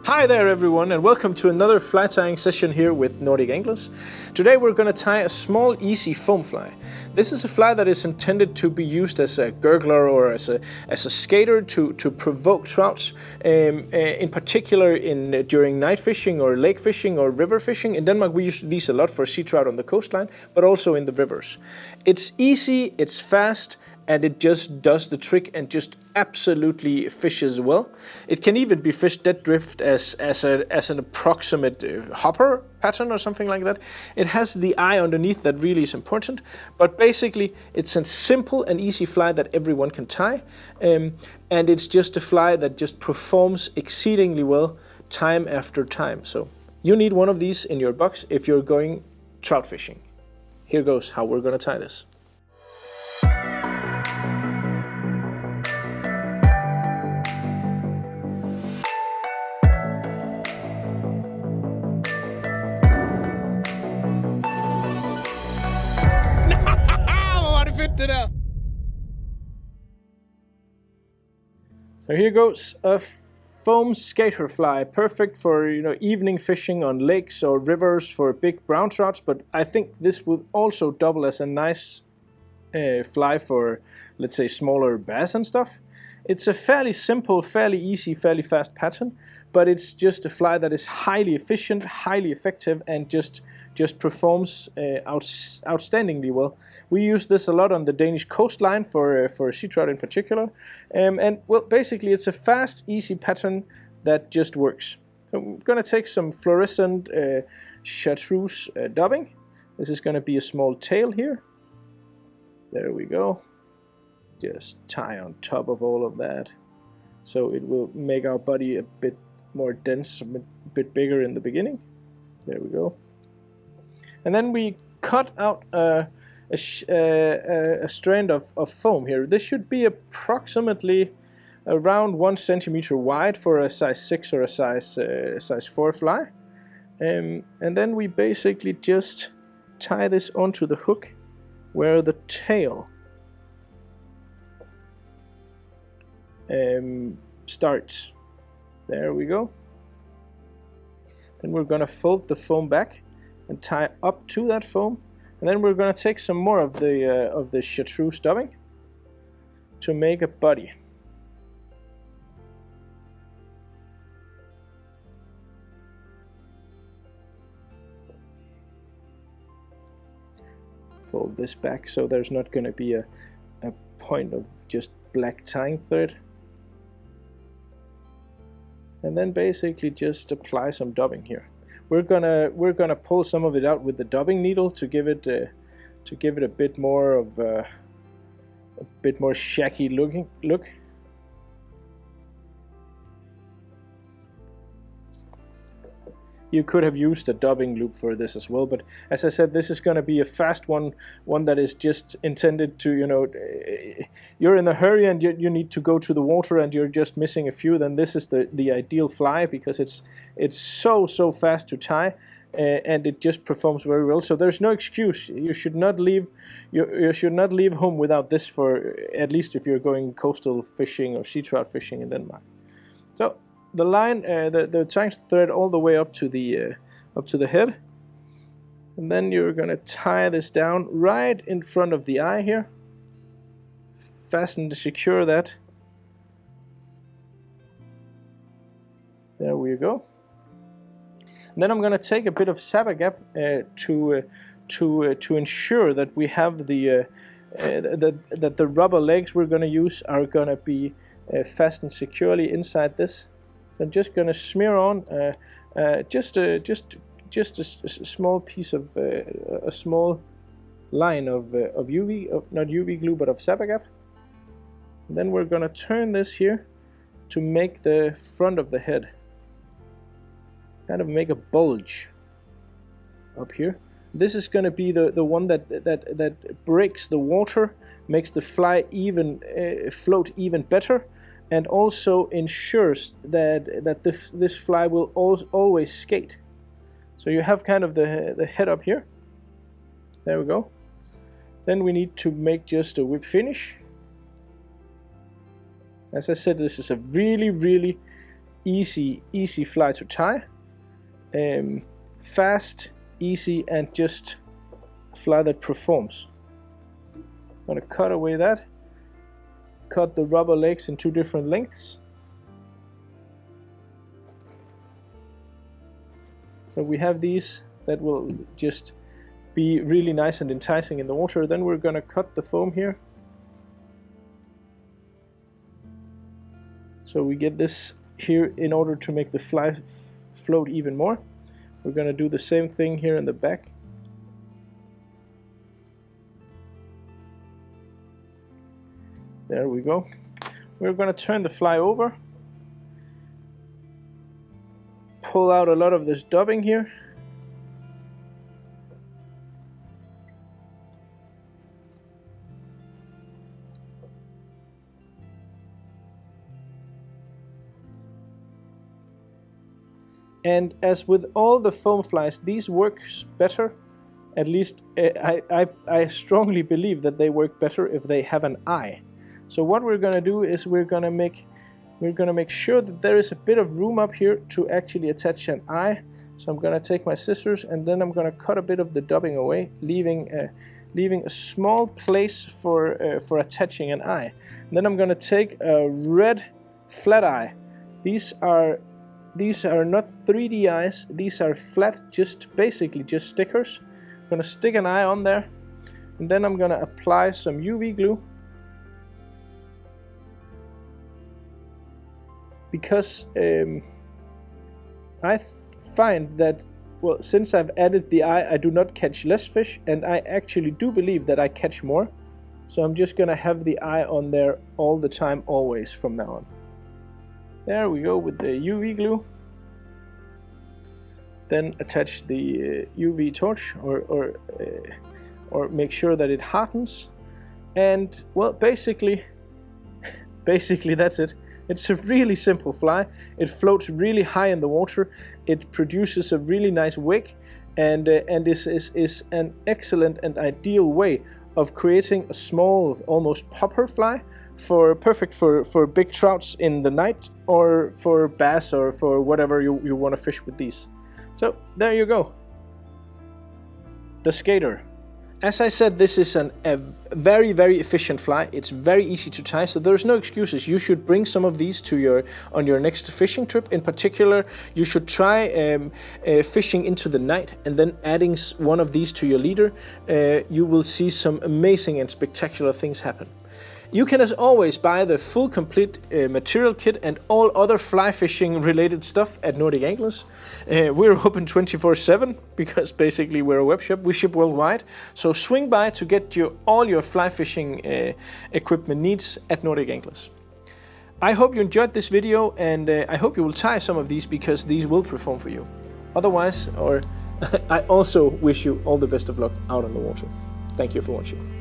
Hi there everyone, and welcome to another fly tying session here with Nordic Anglers. Today we're going to tie a small easy foam fly. This is a fly that is intended to be used as a gurgler or as a skater to provoke trouts, in particular during night fishing or lake fishing or river fishing. In Denmark we use these a lot for sea trout on the coastline, but also in the rivers. It's easy, it's fast, and it just does the trick and just absolutely fishes well. It can even be fished dead drift as an approximate hopper pattern or something like that. It has the eye underneath that really is important, but basically it's a simple and easy fly that everyone can tie, and it's just a fly that just performs exceedingly well time after time. So you need one of these in your box if you're going trout fishing. Here goes how we're gonna tie this. So here goes a foam skater fly, perfect for evening fishing on lakes or rivers for big brown trouts, but I think this would also double as a nice fly for, let's say, smaller bass and stuff. It's a fairly simple, fairly easy, fairly fast pattern, but it's just a fly that is highly efficient, highly effective, and just performs outstandingly well. We use this a lot on the Danish coastline for sea trout in particular, and well, basically it's a fast, easy pattern that just works. So I'm going to take some fluorescent chartreuse dubbing. This is going to be a small tail here. There we go. Just tie on top of all of that, so it will make our body a bit more dense, a bit bigger in the beginning. There we go. And then we cut out a strand of foam here. This should be approximately around 1 centimeter wide for a size 6 or a size 4 fly. And then we basically just tie this onto the hook where the tail starts. There we go. Then we're going to fold the foam back and tie up to that foam, and then we're going to take some more of the chartreuse dubbing to make a body. Fold this back so there's not going to be a point of just black tying thread, and then basically just apply some dubbing here. We're gonna pull some of it out with the dubbing needle to give it a bit more of a bit more shaggy look. You could have used a dubbing loop for this as well, but as I said, this is going to be a fast one that is just intended to, you're in a hurry and you need to go to the water and you're just missing a few, then this is the ideal fly, because it's so fast to tie, and it just performs very well. So there's no excuse. You should not leave home without this, for at least if you're going coastal fishing or sea trout fishing in Denmark. So the line, the tying thread all the way up to the head, and then you're going to tie this down right in front of the eye here. Fasten to secure that. There we go. And then I'm going to take a bit of sabber gap to ensure that we have that the rubber legs we're going to use are going to be fastened securely inside this. So I'm just going to smear on just a small piece of a small line of not UV glue, but of sabber gap. And then we're going to turn this here to make the front of the head kind of make a bulge up here. This is going to be the one that breaks the water, makes the fly even float even better, and also ensures that this fly will always skate. So you have kind of the head up here. There we go. Then we need to make just a whip finish. As I said, this is a really easy fly to tie. Fast, easy, and just a fly that performs. I'm gonna cut away that. Cut the rubber legs in 2 different lengths. So we have these that will just be really nice and enticing in the water. Then we're gonna cut the foam here. So we get this here in order to make the fly float even more. We're gonna do the same thing here in the back. There we go. We're gonna turn the fly over. Pull out a lot of this dubbing here. And as with all the foam flies, these work better. At least I strongly believe that they work better if they have an eye. So what we're gonna do is we're gonna make sure that there is a bit of room up here to actually attach an eye. So I'm gonna take my scissors and then I'm gonna cut a bit of the dubbing away, leaving a small place for attaching an eye. And then I'm gonna take a red flat eye. These are not 3D eyes, these are flat, basically just stickers. I'm gonna stick an eye on there, and then I'm gonna apply some UV glue. Because I find that, well, since I've added the eye, I do not catch less fish, and I actually do believe that I catch more. So I'm just gonna have the eye on there all the time, always from now on. There we go with the UV glue. Then attach the UV torch, or make sure that it hardens. And well, basically that's it. It's a really simple fly. It floats really high in the water. It produces a really nice wake, and this is an excellent and ideal way of creating a small, almost popper fly, perfect for big trouts in the night, or for bass, or for whatever you want to fish with these. So there you go, the skater. As I said, this is a very, very efficient fly. It's very easy to tie, so there's no excuses. You should bring some of these on your next fishing trip. In particular, you should try fishing into the night and then adding one of these to your leader. You will see some amazing and spectacular things happen. You can, as always, buy the full complete material kit and all other fly fishing related stuff at Nordic Anglers. We're open 24/7 because basically we're a web shop. We ship worldwide. So swing by to get all your fly fishing equipment needs at Nordic Anglers. I hope you enjoyed this video, and I hope you will tie some of these, because these will perform for you. Otherwise, I also wish you all the best of luck out on the water. Thank you for watching.